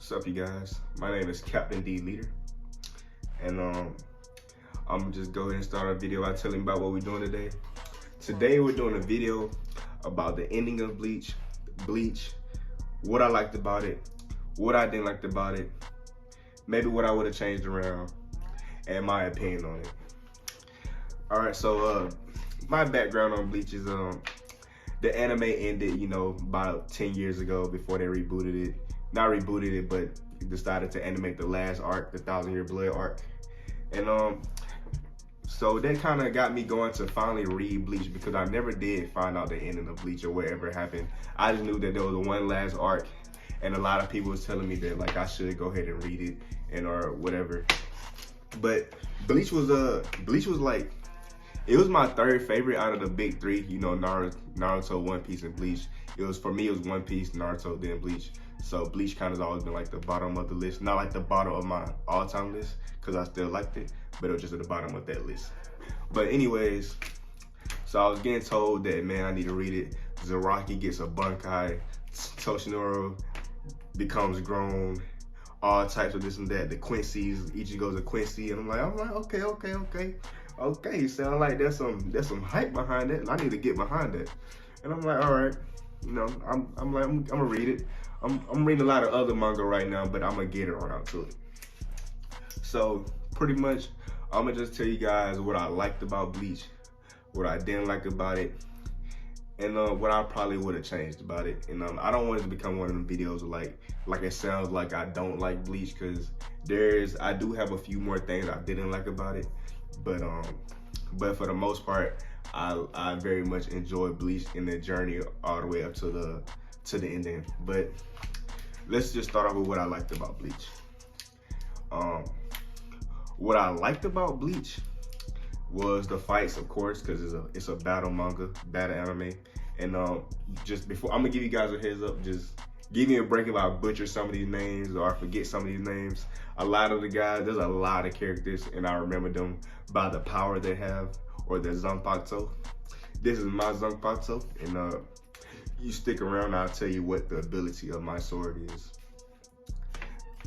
What's up, you guys? My name is Captain D Leader, and I'm gonna just go ahead and start our video by telling you about what we're doing today. Today we're doing a video about the ending of Bleach, what I liked about it, what I didn't like about it, maybe what I would have changed around, and my opinion on it. All right, so my background on Bleach is the anime ended, about 10 years ago before they rebooted it. Not rebooted it, but decided to animate the last arc, the 1,000-Year Blood arc. And so that kind of got me going to finally read Bleach, because I never did find out the ending of Bleach or whatever happened. I just knew that there was one last arc, and a lot of people was telling me that like I should go ahead and read it and or whatever. But Bleach was like, it was my third favorite out of the big three. Naruto, One Piece, and Bleach. For me, it was One Piece, Naruto, then Bleach. So Bleach kind of always been like the bottom of the list. Not like the bottom of my all-time list, because I still liked it, but it was just at the bottom of that list. But anyways, so I was getting told that, man, I need to read it. Zaraki gets a Bunkai, Toshinoro becomes grown, all types of this and that. The Quincy's, Ichigo's a Quincy, and I'm like, okay, sound like there's some hype behind that, and I need to get behind that. And I'm like, all right, I'm gonna read it. I'm reading a lot of other manga right now, but I'm gonna get around to it. So pretty much, I'm gonna just tell you guys what I liked about Bleach, what I didn't like about it, and what I probably would have changed about it. And I don't want it to become one of them videos like it sounds like I don't like Bleach, because I do have a few more things I didn't like about it, but for the most part, I very much enjoyed Bleach in the journey all the way up to the ending. But let's just start off with what I liked about Bleach. What I liked about Bleach was the fights, of course, because it's a battle manga, battle anime. And just before, I'm gonna give you guys a heads up, just give me a break if I butcher some of these names or I forget some of these names. A lot of the guys, there's a lot of characters, and I remember them by the power they have, or their Zanpakuto. This is my Zanpakuto, and you stick around, I'll tell you what the ability of my sword is.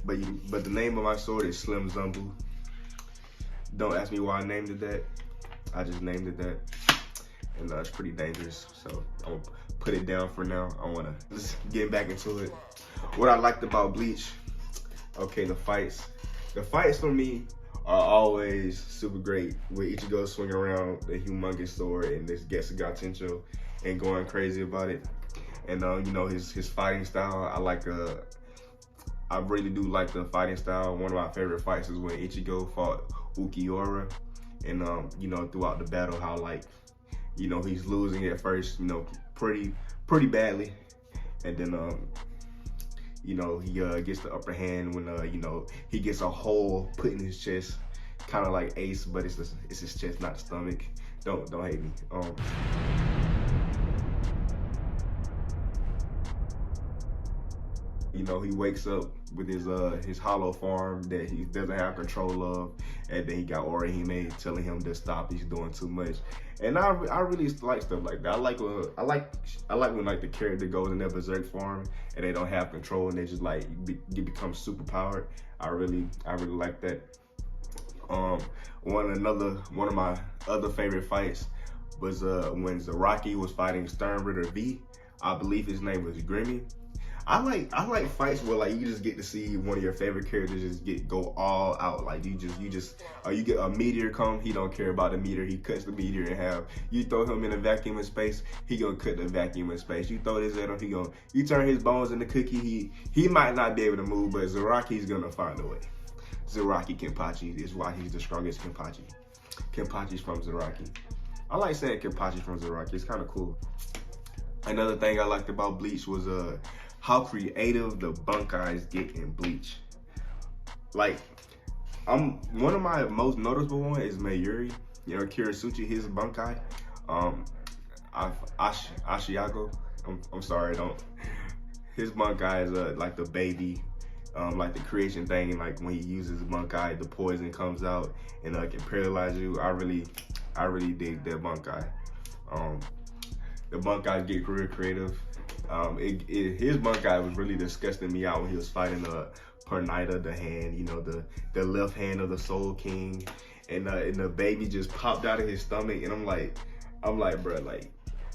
But the name of my sword is Slim Zumbu. Don't ask me why I named it that. I just named it that. And it's pretty dangerous, so I'm gonna put it down for now. I wanna just get back into it. What I liked about Bleach, okay, the fights. The fights for me are always super great, with Ichigo swinging around the humongous sword and this Getsuga Tensho and going crazy about it. And his fighting style, I really do like the fighting style. One of my favorite fights is when Ichigo fought Ukiura, and throughout the battle, how he's losing at first, pretty badly, and then he gets the upper hand when he gets a hole put in his chest, kind of like Ace, but it's his chest, not the stomach. Don't hate me. He wakes up with his hollow form that he doesn't have control of, and then he got Orihime telling him to stop, he's doing too much. And I really like stuff like that. I like when like the character goes in their berserk form and they don't have control and they just become super powered. I really like that. One of my other favorite fights was when Zaraki was fighting Sternritter V. I believe his name was Grimmy. I like fights where you just get to see one of your favorite characters just go all out. Like you get a meteor come, he don't care about the meteor, he cuts the meteor in half. You throw him in a vacuum in space, he gonna cut the vacuum in space. You throw this at him, you turn his bones into cookie, he might not be able to move, but Zaraki's gonna find a way. Zaraki Kenpachi is why he's the strongest Kenpachi. Kenpachi's from Zaraki. I like saying Kenpachi's from Zaraki, it's kind of cool. Another thing I liked about Bleach was how creative the Bunkais get in Bleach. One of my most noticeable one is Mayuri, Kirisuchi, his Bunkai. Ashiago, I'm sorry, his Bunkai is like the baby, like the creation thing, and when he uses Bunkai, the poison comes out and can paralyze you. I really dig that Bunkai. The Bunkais get real creative. His Bunkai was really disgusting me out when he was fighting Hornida, the hand, you know, the left hand of the Soul King, and the baby just popped out of his stomach, and I'm like, bro,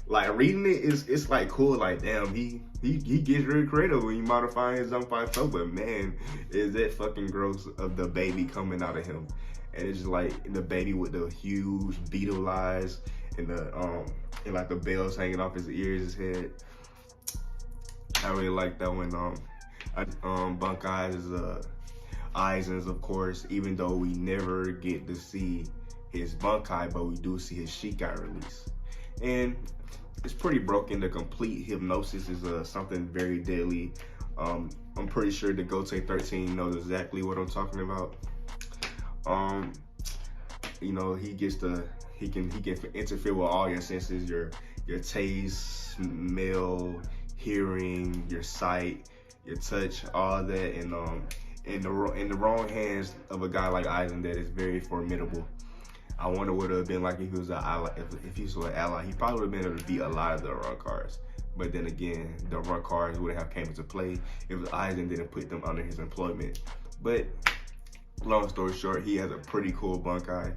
like reading it, it's like cool, like damn, he gets really creative when you modify his Zanpakuto toe, but man, is that fucking gross of the baby coming out of him, and it's just like the baby with the huge beetle eyes and and like the bells hanging off his ears, his head. I really like that one. Bunkai's is Aizen's, of course, even though we never get to see his Bunkai, but we do see his Shikai release. And it's pretty broken. The complete hypnosis is something very deadly. I'm pretty sure the Goten 13 knows exactly what I'm talking about. You know, he can interfere with all your senses, your taste, smell, hearing, your sight, your touch, all that, and in the wrong hands of a guy like Aizen, that is very formidable. I wonder what it would have been like if he was an ally. If he was an ally, he probably would have been able to beat a lot of the run cards. But then again, the run cards wouldn't have came into play if Aizen didn't put them under his employment. But long story short, he has a pretty cool Bunkai.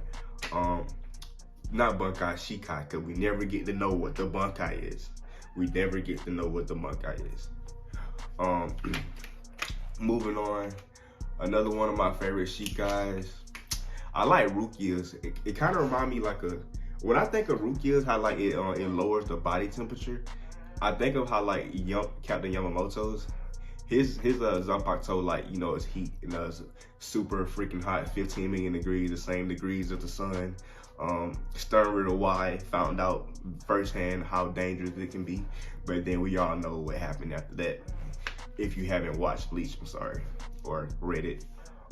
Not Bunkai, Shikai, because we never get to know what the Bunkai is. We never get to know what the Bunkai is. Moving on, another one of my favorite Shikais. I like Rukia's. It kind of reminds me like when I think of Rukia's, how like it lowers the body temperature. I think of how like Captain Yamamoto's, his Zanpakuto, like, you know, it's heat, you know, it's super freaking hot, 15 million degrees, the same degrees as the sun. Stern Ritter Y found out firsthand how dangerous it can be, but then we all know what happened after that. If you haven't watched Bleach, I'm sorry, or read it.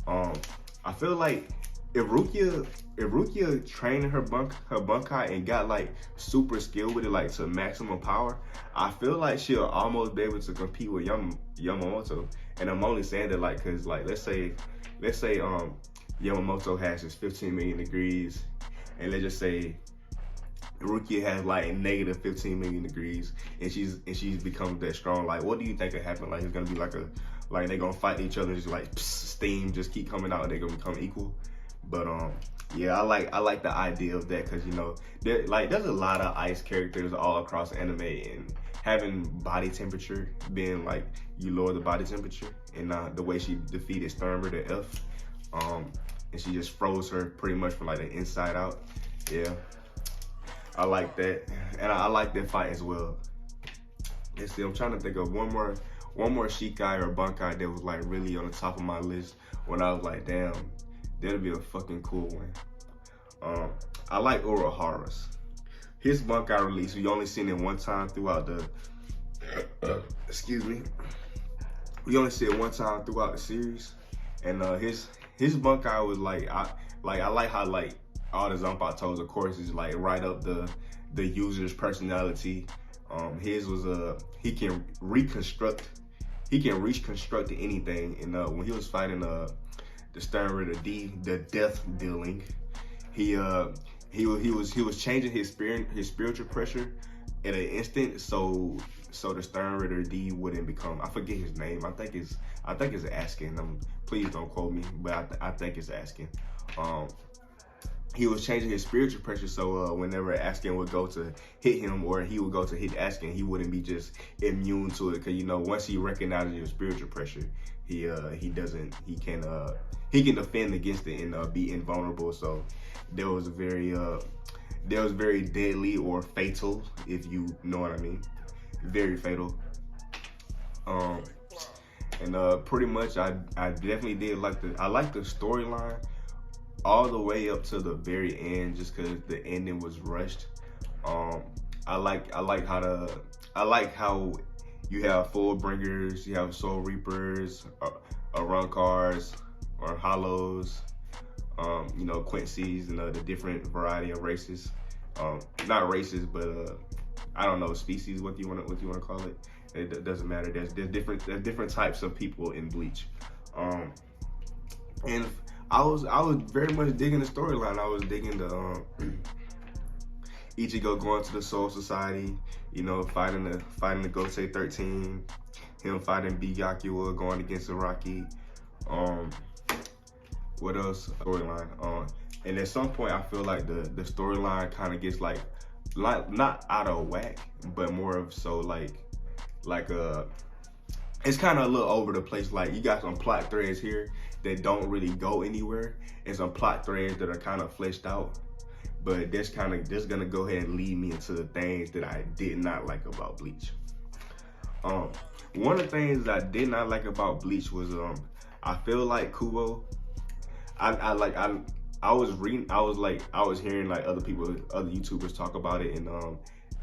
I feel like if Rukia trained her Bunkai and got like super skilled with it, like to maximum power, I feel like she'll almost be able to compete with Yamamoto. And I'm only saying that like, cause like let's say Yamamoto has his 15 million degrees, and let's just say Rukia has like negative 15 million degrees, and she's become that strong. Like, what do you think could happen? Like, it's gonna be like they're gonna fight each other, just like steam just keep coming out, and they're gonna become equal. But yeah, I like the idea of that, because you know, there's a lot of ice characters all across anime, and having body temperature being like you lower the body temperature, and the way she defeated Stern Ritter F, and she just froze her pretty much from like the inside out. Yeah, I like that, and I like that fight as well. Let's see, I'm trying to think of one more Shikai or Bunkai that was like really on the top of my list when I was like, damn, that'll be a fucking cool one. I like Orohara's. His Bunkai release, we only seen it one time throughout the, excuse me. We only see it one time throughout the series, and his Bunkai was like, I like how like all the Zanpakutos, of course, is like right up the user's personality. His was he can reconstruct anything, and when he was fighting the Stern Ritter D, the death dealing, he was changing his spiritual pressure at an instant, so the Stern Ritter D wouldn't become, I forget his name, I think it's Askin. Please don't quote me, but I think it's Askin. He was changing his spiritual pressure, so whenever Askin would go to hit him, or he would go to hit Askin, he wouldn't be just immune to it, because you know, once he recognizes your spiritual pressure, he can defend against it and be invulnerable. So that was very deadly or fatal, if you know what I mean. Very fatal. And pretty much I definitely did like the storyline all the way up to the very end, just because the ending was rushed. I like how you have Fullbringers, you have Soul Reapers, Arunkars, or Hollows, you know, Quincy's, and the different variety of races. Not races, but I don't know, species. What do you want to call it? It doesn't matter. There's different types of people in Bleach, and I was very much digging the storyline. I was digging the Ichigo going to the Soul Society, you know, fighting the Goten 13, him fighting Byakuya, going against Araki. Um, what else? Storyline. And at some point, I feel like the storyline kind of gets like not out of whack, but more of so like it's kind of a little over the place. Like you got some plot threads here that don't really go anywhere, and some plot threads that are kind of fleshed out. But this gonna go ahead and lead me into the things that I did not like about Bleach. One of the things that I did not like about Bleach was I feel like Kubo. I was hearing like other YouTubers talk about it, and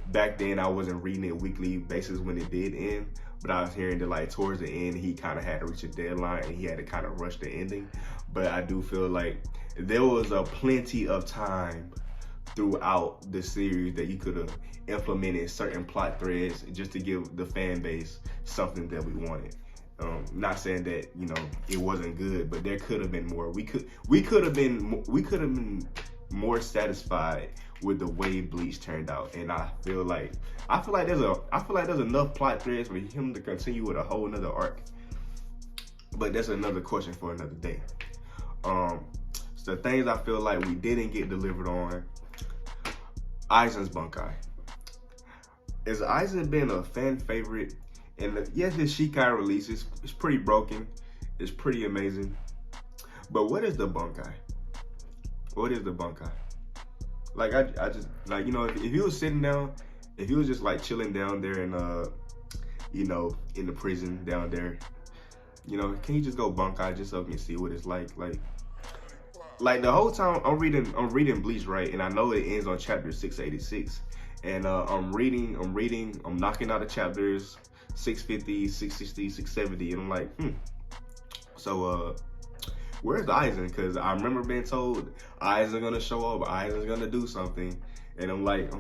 back then I wasn't reading it weekly basis when it did end, but I was hearing that like towards the end he kind of had to reach a deadline and he had to kind of rush the ending. But I do feel like there was a plenty of time throughout the series that you could have implemented certain plot threads just to give the fan base something that we wanted. Not saying that, you know, it wasn't good, but there could have been more. We could have been more satisfied with the way Bleach turned out. And I feel like there's enough plot threads for him to continue with a whole nother arc. But that's another question for another day. So the things I feel like we didn't get delivered on. Aizen's Bunkai. Has Aizen been a fan favorite? And yes, his Shikai release is pretty broken. It's pretty amazing. But what is the Bunkai? What is the Bunkai? Like I just like, you know, if he was sitting down, if he was just like chilling down there in you know, in the prison down there, you know, can you just go Bunkai just so you can see what it's like? Like the whole time I'm reading Bleach, right? And I know it ends on chapter 686. And I'm knocking out the chapters 650, 660, 670, and I'm like, so where's Aizen? Because I remember being told Aizen's gonna show up, Aizen's gonna do something, and I'm like, the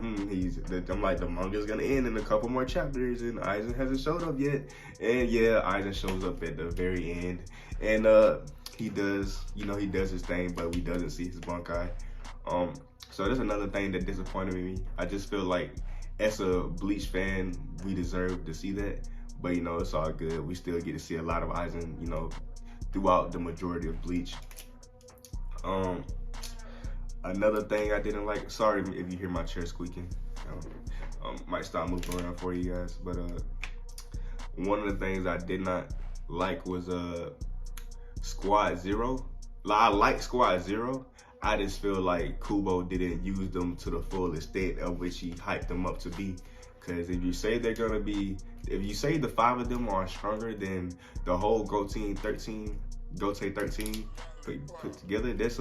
manga's gonna end in a couple more chapters, and Aizen hasn't showed up yet. And yeah, Aizen shows up at the very end, and he does his thing, but we doesn't see his Bunkai. So that's another thing that disappointed me. I just feel like as a Bleach fan, we deserve to see that. But, you know, it's all good. We still get to see a lot of Aizen, you know, throughout the majority of Bleach. Another thing I didn't like, sorry if you hear my chair squeaking. Might stop moving around for you guys. But one of the things I did not like was Squad Zero. I like Squad Zero. I just feel like Kubo didn't use them to the full extent of which he hyped them up to be. Because if you say if you say the 5 of them are stronger than the whole Goten 13 put together, that's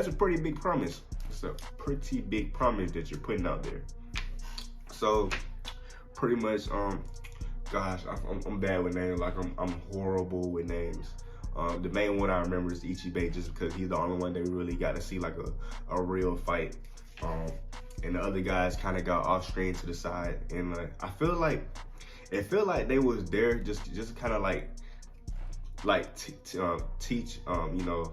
a pretty big promise. It's a pretty big promise that you're putting out there. So pretty much, gosh, I'm bad with names. Like I'm horrible with names. The main one I remember is Ichibei, just because he's the only one that we really got to see like a real fight. And the other guys kind of got off screen to the side, and I feel like they was there just kind of teach you know,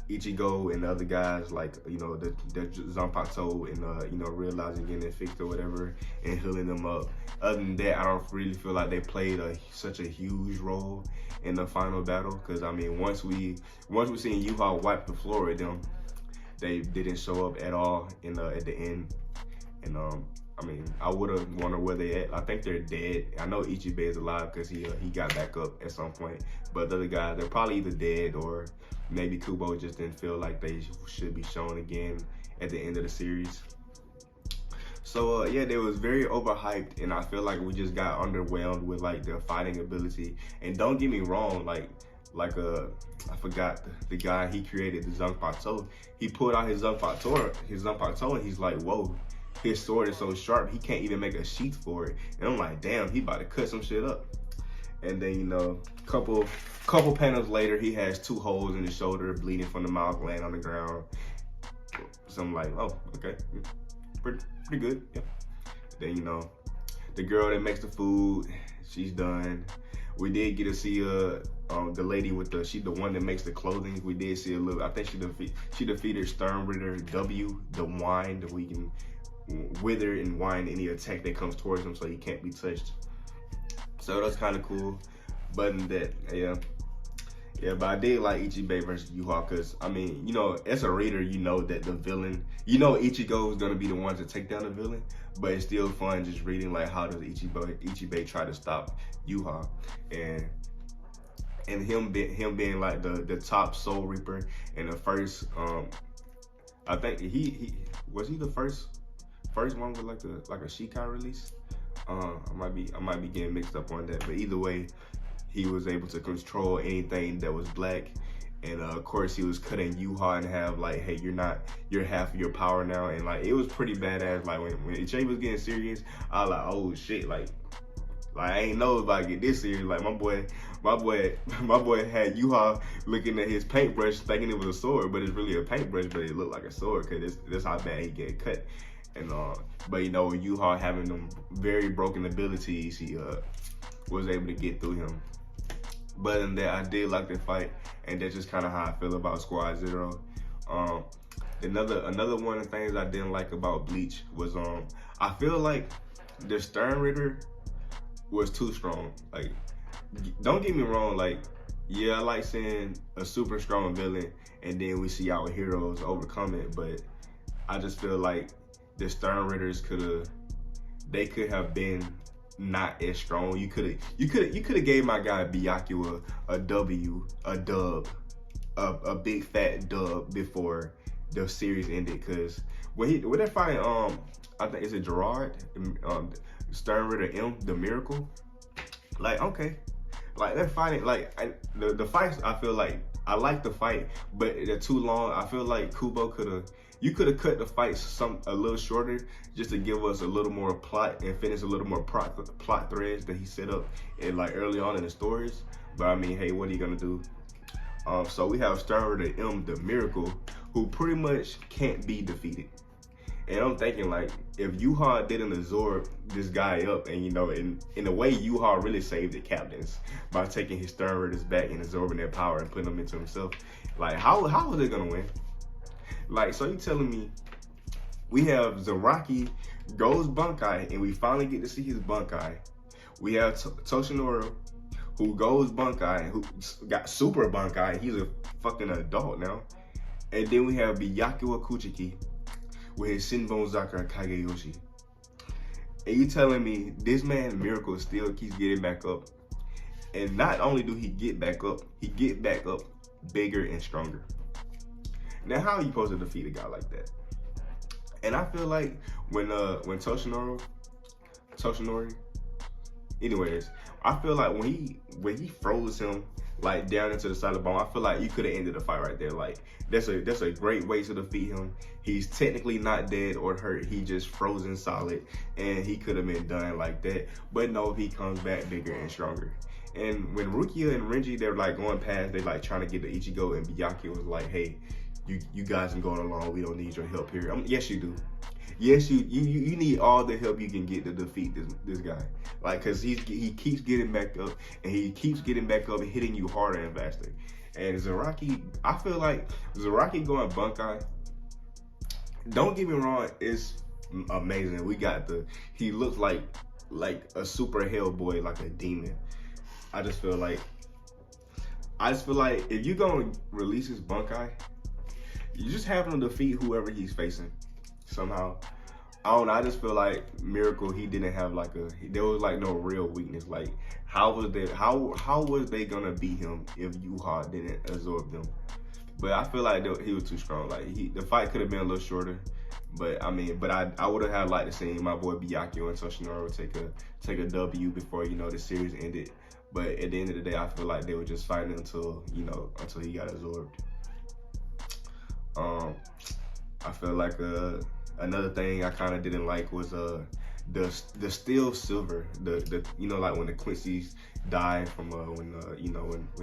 Ichigo and the other guys, like, you know, the Zanpakuto, and you know, realizing getting it fixed or whatever and healing them up. Other than that, I don't really feel like they played such a huge role in the final battle, because I mean, once we seen Yuha wipe the floor with them, they didn't show up at all at the end. And I mean, I would have wondered where they at. I think they're dead. I know Ichibei is alive because he got back up at some point. But the other guys, they're probably either dead, or maybe Kubo just didn't feel like they should be shown again at the end of the series. So yeah, they was very overhyped, and I feel like we just got underwhelmed with like their fighting ability. And don't get me wrong, like I forgot the guy, he created the Zanpakuto. He pulled out his Zanpakuto, and he's like, whoa, his sword is so sharp, he can't even make a sheath for it. And I'm like, damn, he about to cut some shit up. And then, you know, couple panels later, he has 2 holes in his shoulder, bleeding from the mouth, laying on the ground. So I'm like, oh, okay, pretty good, yeah. Then, you know, the girl that makes the food, she's done. We did get to see the lady with she's the one that makes the clothing. We did see a little, I think she defeated Stern Ritter W, the wine, that we can wither and wind any attack that comes towards him so he can't be touched. So that's kind of cool. But that, Yeah, but I did like Ichibei versus Yuha because, I mean, you know, as a reader, you know that the villain, you know Ichigo is going to be the one to take down the villain, but it's still fun just reading, like, how does Ichibei try to stop Yuha, and him being like the top Soul Reaper and the first, I think he was the first one with like a Shikai release. I might be getting mixed up on that, but either way, he was able to control anything that was black, and of course he was cutting Yuha in half. Like, hey, you're half of your power now, and like it was pretty badass. Like when Ichibei was getting serious, I was like, oh shit, like I ain't know if I get this serious. Like my boy had Yuha looking at his paintbrush thinking it was a sword, but it's really a paintbrush, but it looked like a sword because that's how bad he get cut. And but you know, Yuha having them very broken abilities, he was able to get through him. But in that, I did like the fight, and that's just kind of how I feel about Squad Zero. Another one of the things I didn't like about Bleach was I feel like the Stern Ritter was too strong. Like, don't get me wrong, like, yeah, I like seeing a super strong villain and then we see our heroes overcome it, but I just feel like the Stern Ritters could have been not as strong. You could have gave my guy Byakuya a dub, a big fat dub before the series ended, because when they're fighting I think it's a Gerard, Stern Ritter M, the Miracle. Like, okay, like they're fighting, like the fights. I feel like I like the fight, but they're too long. I feel like Kubo could have cut the fights a little shorter, just to give us a little more plot and finish a little more plot threads that he set up in like early on in the stories. But I mean, hey, what are you gonna do? So we have Stern Ritter M, the Miracle, who pretty much can't be defeated. And I'm thinking, like, if Yuha didn't absorb this guy up, and you know, in a way, Yuha really saved the captains by taking his Stern Ritters back and absorbing their power and putting them into himself. Like, how was they gonna win? Like, so you telling me we have Zaraki goes Bunkai, and we finally get to see his Bunkai. We have Toshinoro, who goes Bunkai, who got super Bunkai. He's a fucking adult now. And then we have Byakuya Kuchiki with his Shinbon Zakura Kageyoshi. And you telling me this man Miracle still keeps getting back up. And not only do he get back up bigger and stronger. Now, how are you supposed to defeat a guy like that? And I feel like when Toshinori, anyways, I feel like when he froze him like down into the side of the bone, I feel like you could have ended the fight right there. Like, that's a great way to defeat him. He's technically not dead or hurt. He just frozen solid, and he could have been done like that. But no, he comes back bigger and stronger. And when Rukia and Renji, they're like going past, they're like trying to get to Ichigo, and Byakuya was like, hey, you guys can go along. We don't need your help here. Yes, you do. Yes, you need all the help you can get to defeat this guy. Like, cause he keeps getting back up, and he keeps getting back up and hitting you harder and faster. And Zaraki, I feel like Zaraki going Bunkai, don't get me wrong, it's amazing. He looks like a super Hellboy, like a demon. I just feel like if you're gonna release his Bunkai, you just have him defeat whoever he's facing somehow. I don't know, I just feel like Miracle, he didn't have there was like no real weakness. Like, how was they gonna beat him if Yuha didn't absorb them? But I feel like he was too strong. Like, the fight could have been a little shorter. But I mean, I would have liked to see my boy Byakuya and Toshinoro take a W before, you know, the series ended. But at the end of the day, I feel like they were just fighting until he got absorbed. I feel like another thing I kind of didn't like was the Steel Silver, the you know, like when the Quincy's die from when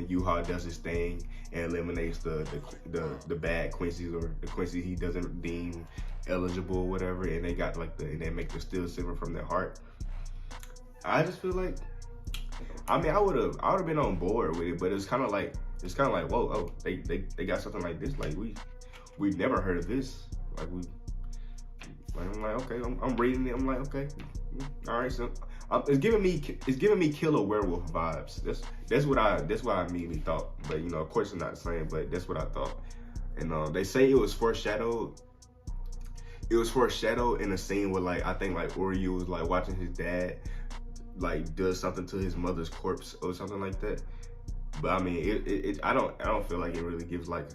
Yuha does his thing and eliminates the bad Quincy's, or the Quincy he doesn't deem eligible or whatever, and they got and they make the Steel Silver from their heart. I just feel like, I mean, I would have been on board with it, but it's kind of like whoa, oh, they got something like this, like we've never heard of this, I'm like, okay, I'm reading it, I'm like, okay, all right, so it's giving me killer werewolf vibes. That's what I immediately thought. But you know, of course, it's not the same. But that's what I thought. And they say it was foreshadowed. It was foreshadowed in a scene where, like, I think like Uryu was like watching his dad like does something to his mother's corpse or something like that. But I mean, I don't feel like it really gives like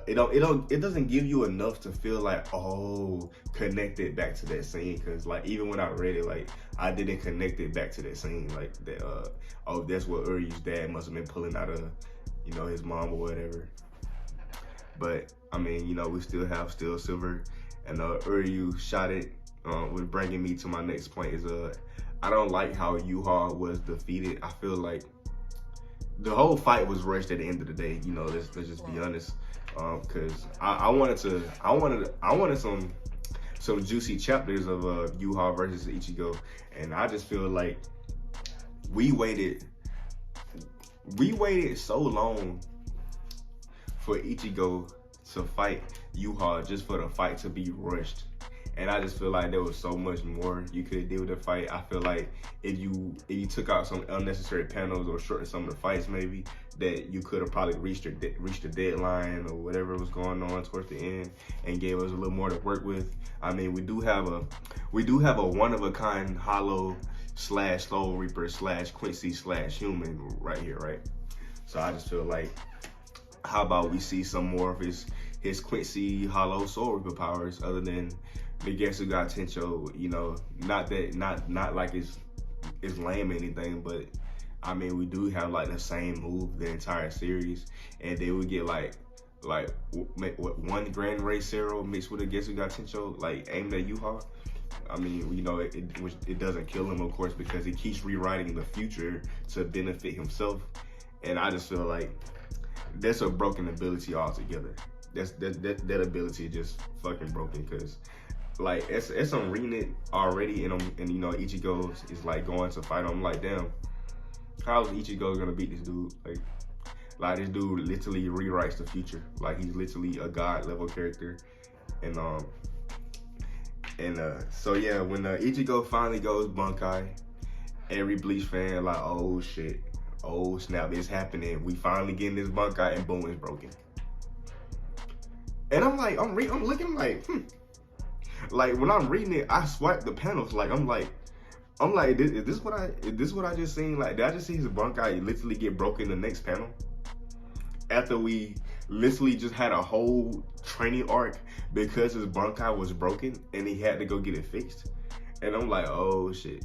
it doesn't give you enough to feel like, oh, connected back to that scene. Cause like even when I read it, like I didn't connect it back to that scene. Like that, oh, that's what Uryu's dad must have been pulling out of, you know, his mom or whatever. But I mean, you know, we still have Steel Silver, and Uryu shot it. With bringing me to my next point is I don't like how Yuha was defeated. I feel like the whole fight was rushed at the end of the day. You know, let's just be honest. Cause I wanted some juicy chapters of Yuha versus Ichigo, and I just feel like we waited so long for Ichigo to fight Yuha just for the fight to be rushed. And I just feel like there was so much more you could do with the fight. I feel like if you took out some unnecessary panels or shortened some of the fights, maybe that you could have probably reached the deadline or whatever was going on towards the end, and gave us a little more to work with. I mean, we do have a one of a kind Hollow / Soul Reaper / Quincy / human right here, right? So I just feel like, how about we see some more of his Quincy Hollow Soul Reaper powers, other than the Getsuga Tencho, you know, not like it's lame or anything, but I mean, we do have like the same move the entire series, and they would get like one Grand Ray Zero mixed with a Getsuga Tencho, like aimed at Yuha. I mean, you know, it doesn't kill him, of course, because he keeps rewriting the future to benefit himself, and I just feel like that's a broken ability altogether. That ability is just fucking broken, because like it's I'm reading it already, and you know, Ichigo is like going to fight him. I'm like, damn, how is Ichigo gonna beat this dude? Like this dude literally rewrites the future. Like he's literally a god level character, and so yeah, when Ichigo finally goes Bunkai, every Bleach fan like, oh shit, oh snap, it's happening. We finally getting this Bunkai, and boom, it's broken. And I'm like, I'm looking like, Like when I'm reading it, I swipe the panels. Like I'm like, is this what I just seen? Like, did I just see his Bunkai literally get broken in the next panel? After we literally just had a whole training arc because his Bunkai was broken and he had to go get it fixed. And I'm like, oh shit.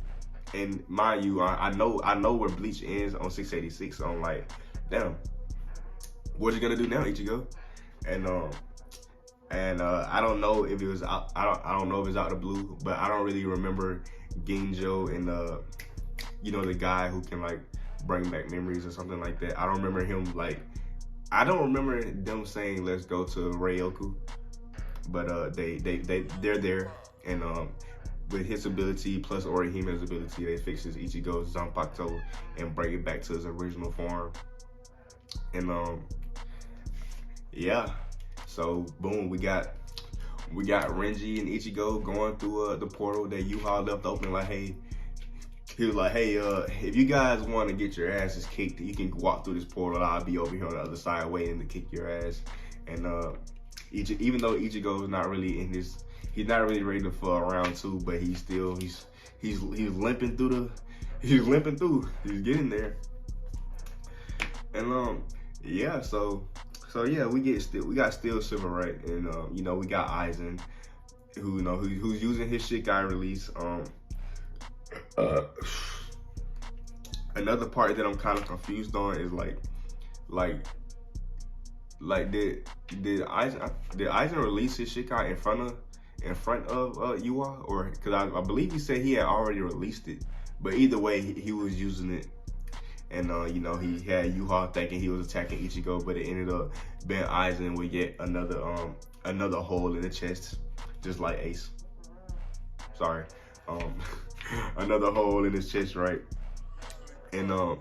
And mind you, I know where Bleach ends on 686. So I'm like, damn, what you gonna do now, Ichigo? And I don't know if it was out. I don't know if it's out of the blue, but I don't really remember Ginjo and you know, the guy who can like bring back memories or something like that. I don't remember him like. I don't remember them saying let's go to Ryoku, but they're there, and with his ability plus Orihime's ability, they fix his Ichigo's Zanpakuto and bring it back to his original form. And yeah. So boom, we got Renji and Ichigo going through the portal that Yuha left open. Like, hey, he was like, hey, if you guys want to get your asses kicked, you can walk through this portal. I'll be over here on the other side waiting to kick your ass. And even though Ichigo is not really he's not really ready for round 2, but he's limping through he's getting there. And yeah, so yeah, we got Steel Silver, right? And you know, we got Aizen, who's using his Shikai release. Another part that I'm kind of confused on is like did Aizen release his Shikai in front of Yuha, or because I believe he said he had already released it, but either way he was using it. And you know, he had Yuha thinking he was attacking Ichigo, but it ended up being Aizen with yet another hole in the chest, just like Ace. Sorry, another hole in his chest, right? And I'm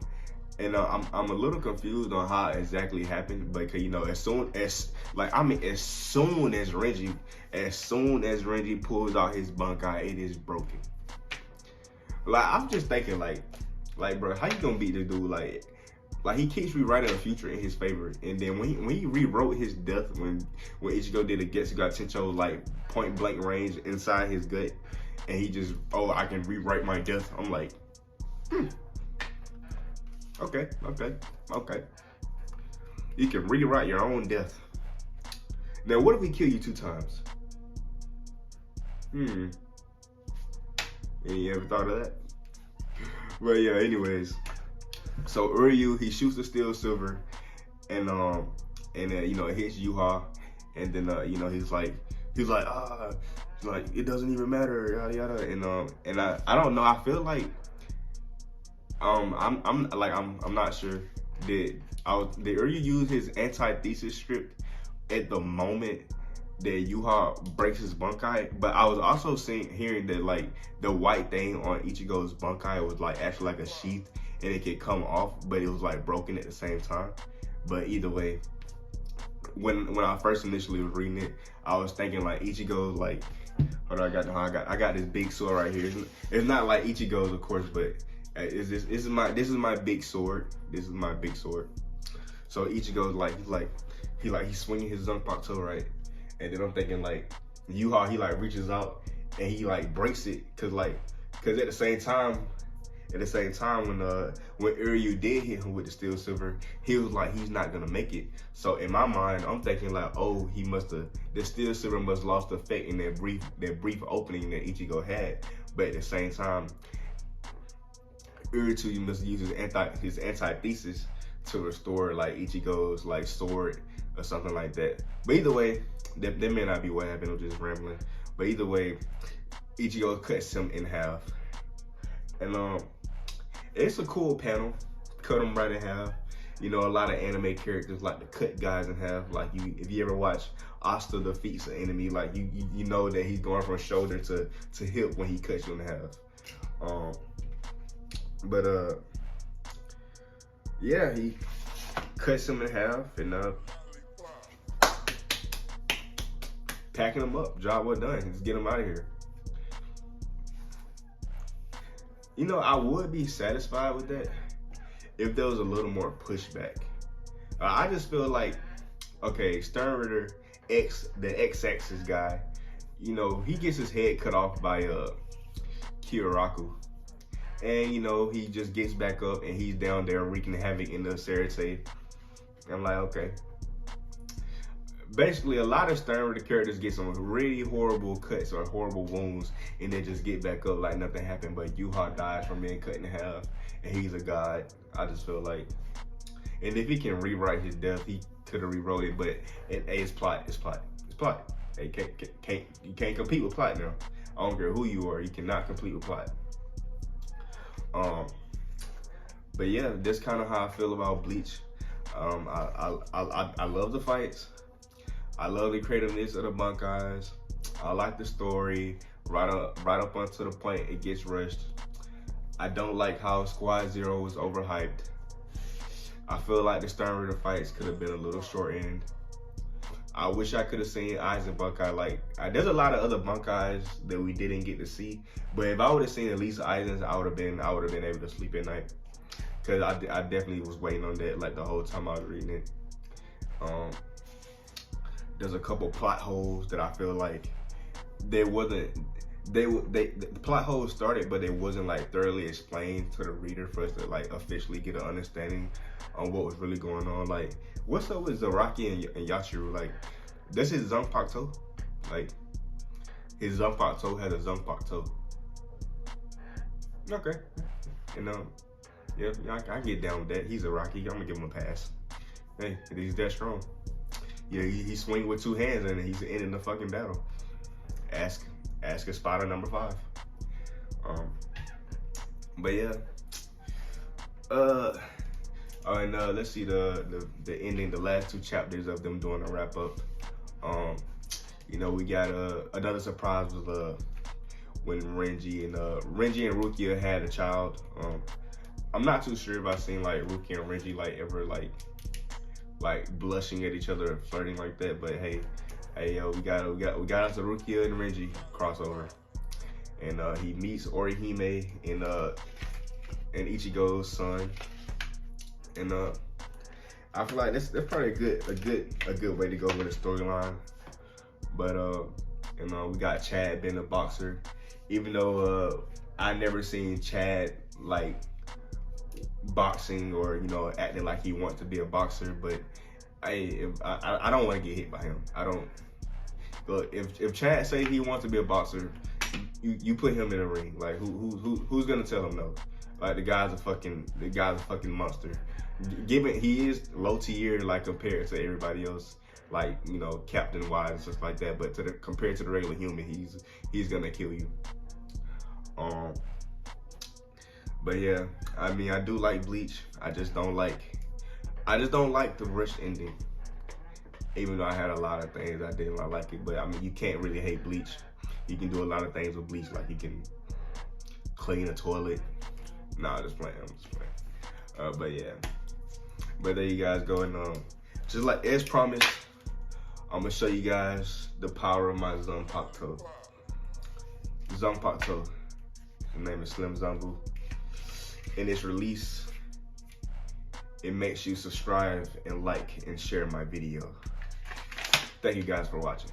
a little confused on how it exactly happened, because you know, as soon as Renji pulls out his Bunkai, it is broken. Like I'm just thinking, bro, how you gonna beat this dude? Like he keeps rewriting the future in his favor, and then when he rewrote his death when Ichigo did a Getsuga Tencho like point blank range inside his gut, and he just I can rewrite my death. I'm like, okay. You can rewrite your own death. Now what if we kill you 2 times? And you ever thought of that? But yeah, anyways. So Uryu, he shoots the steel silver, and you know, it hits Yuha, and then he's like it doesn't even matter, yada yada, and I don't know. I feel like I'm not sure. Did Uryu use his antithesis script at the moment that Yuha breaks his bunkai? But I was also hearing that like the white thing on Ichigo's bunkai was like actually like a sheath, and it could come off, but it was like broken at the same time. But either way, when I first initially was reading it, I was thinking like Ichigo's like, hold on, I got this big sword right here. It's not like Ichigo's, of course, but this is my big sword. This is my big sword. So Ichigo's he's swinging his Zanpakuto, right? And then I'm thinking like Yuha, he like reaches out and he like breaks it, cause at the same time when Uryu did hit him with the steel silver, he was like, he's not gonna make it. So in my mind, I'm thinking like, oh, the steel silver must lost effect in that brief opening that Ichigo had. But at the same time, Uryu must use his antithesis to restore like Ichigo's like sword or something like that. But either way, that may not be what happened. I'm just rambling. But either way, Ichigo cuts him in half, and it's a cool panel. Cut him right in half. You know, a lot of anime characters like to cut guys in half. Like if you ever watch Asta defeats an enemy, like you know that he's going from shoulder to hip when he cuts you in half. Yeah, he cuts him in half and packing him up. Job well done. Just get him out of here. You know, I would be satisfied with that if there was a little more pushback. I just feel like, okay, Stern Ritter the X-axis guy, you know, he gets his head cut off by Kyoraku. And, you know, he just gets back up and he's down there wreaking havoc in the Sarate. I'm like, okay. Basically, a lot of Stern Ritter characters get some really horrible cuts or horrible wounds and then just get back up like nothing happened. But Yuha dies from being cut in half and he's a god. I just feel like, and if he can rewrite his death, he could have rewrote it. But it's plot. Hey, you can't compete with plot now. I don't care who you are, you cannot compete with plot. But yeah, that's kind of how I feel about Bleach. I love the fights. I love the creativeness of the bunkeyes. I like the story. Right up until the point it gets rushed. I don't like how Squad Zero was overhyped. I feel like the Stern Ritter fights could have been a little shortened. I wish I could have seen Aizen Bunkai. There's a lot of other Bunkeyes that we didn't get to see. But if I would have seen at least Aizen's, I would have been able to sleep at night. Cause I definitely was waiting on that like the whole time I was reading it. There's a couple plot holes that I feel like the plot holes started, but it wasn't like thoroughly explained to the reader for us to like officially get an understanding on what was really going on. Like, what's up with Zaraki and Yashiro? Like, that's his Zanpakuto. Like, his Zanpakuto has a Zanpakuto. Okay, and yeah, I get down with that. He's a Rocky. I'm gonna give him a pass. Hey, he's that strong. Yeah, he swing with 2 hands and he's ending the fucking battle. Ask a spotter number 5. But yeah. And let's see the ending, the last 2 chapters of them doing a wrap up. You know, we got another surprise was when Renji and Rukia had a child. I'm not too sure if I've seen like Rukia and Renji like ever like blushing at each other and flirting like that, but hey yo, we got us a Rukia and Renji crossover. and he meets Orihime and Ichigo's son, and I feel like that's probably a good way to go with the storyline. But we got Chad being a boxer, even though I never seen Chad like boxing or acting like he wants to be a boxer, but I don't want to get hit by him. I don't. But if Chad say he wants to be a boxer, you put him in a ring. Like who's gonna tell him no? Like the guy's a fucking monster. Given he is low tier like compared to everybody else, like Captain Wise and stuff like that. But compared to the regular human, he's gonna kill you. But yeah, I mean, I do like Bleach. I just don't like the rushed ending. Even though I had a lot of things I didn't like it, but I mean, you can't really hate Bleach. You can do a lot of things with Bleach, like you can clean a toilet. Nah, I'm just playing. But yeah, but there you guys go, and just like as promised, I'm gonna show you guys the power of my Zanpakuto. Zanpakuto. His name is Slim Zanbu. In its release, it makes you subscribe and like and share my video. Thank you guys for watching.